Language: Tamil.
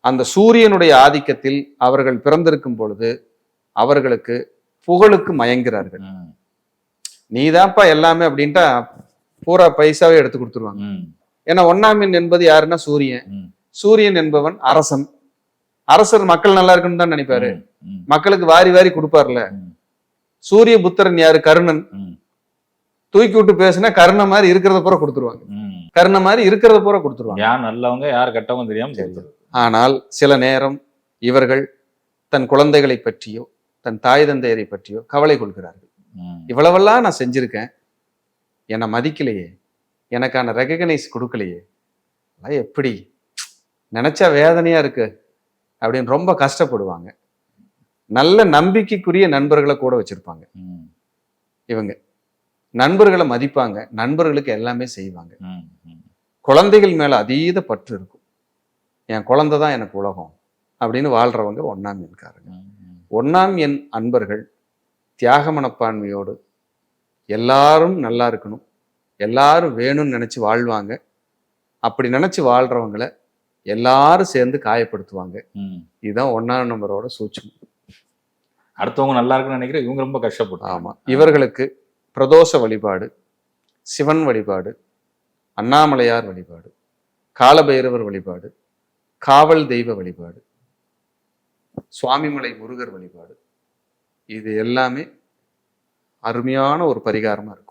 அந்த சூரியனுடைய ஆதிக்கத்தில் அவர்கள் பிறந்திருக்கும் பொழுது அவர்களுக்கு புகழுக்கு மயங்குகிறார்கள். நீதான்ப்பா எல்லாமே அப்படின்ட்டா பூரா பைசாவே எடுத்து கொடுத்துருவாங்க. ஏன்னா 1ஆம் எண் என்பது யாருன்னா சூரியன். சூரியன் என்பவன் அரசன். அரசர் மக்கள் நல்லா இருக்குன்னு தான் நினைப்பாரு. மக்களுக்கு வாரி வாரி கொடுப்பார்ல. சூரிய புத்திரன் யாரு? கர்ணன். தூக்கி விட்டு பேசுனா கர்ண மாதிரி இருக்கிறத பூரா கொடுத்துருவாங்க. கர்ண மாதிரி இருக்கிறத பூரா கொடுத்துருவாங்க. யார் நல்லவங்க யார் கெட்டவங்க தெரியாம. ஆனால் சில நேரம் இவர்கள் தன் குழந்தைகளை பற்றியோ தன் தாய் தந்தையரை பற்றியோ கவலை கொள்கிறார்கள். இவ்வளவெல்லாம் நான் செஞ்சிருக்கேன், என்னை மதிக்கலையே, எனக்கான ரெகக்னைஸ் கொடுக்கலையே, எப்படி நினைச்சா வேதனையா இருக்கு அப்படின்னு ரொம்ப கஷ்டப்படுவாங்க. நல்ல நம்பிக்கைக்குரிய நண்பர்களை கூட வச்சிருப்பாங்க. இவங்க நண்பர்களை மதிப்பாங்க, நண்பர்களுக்கு எல்லாமே செய்வாங்க. குழந்தைகள் மேல அதீத பற்று இருக்கும். என் குழந்தை தான் எனக்கு உலகம் அப்படின்னு வாழ்றவங்க 1ஆம் எண்காரங்க. 1ஆம் எண் அன்பர்கள் தியாக மனப்பான்மையோடு எல்லாரும் நல்லா இருக்கணும், எல்லாரும் வேணும்னு நினைச்சு வாழ்வாங்க. அப்படி நினைச்சு வாழ்றவங்களை எல்லாரும் சேர்ந்து காயப்படுத்துவாங்க. இதுதான் 1ஆம் நம்பரோட சூட்சமம். அடுத்தவங்க நல்லா இருக்குன்னு நினைக்கிற இவங்க ரொம்ப கஷ்டப்படும். ஆமா, இவர்களுக்கு பிரதோஷ வழிபாடு, சிவன் வழிபாடு, அண்ணாமலையார் வழிபாடு, காலபைரவர் வழிபாடு, காவல் தெய்வ வழிபாடு, சுவாமிமலை முருகர் வழிபாடு, இது எல்லாமே அருமையான ஒரு பரிகாரமா இருக்கு.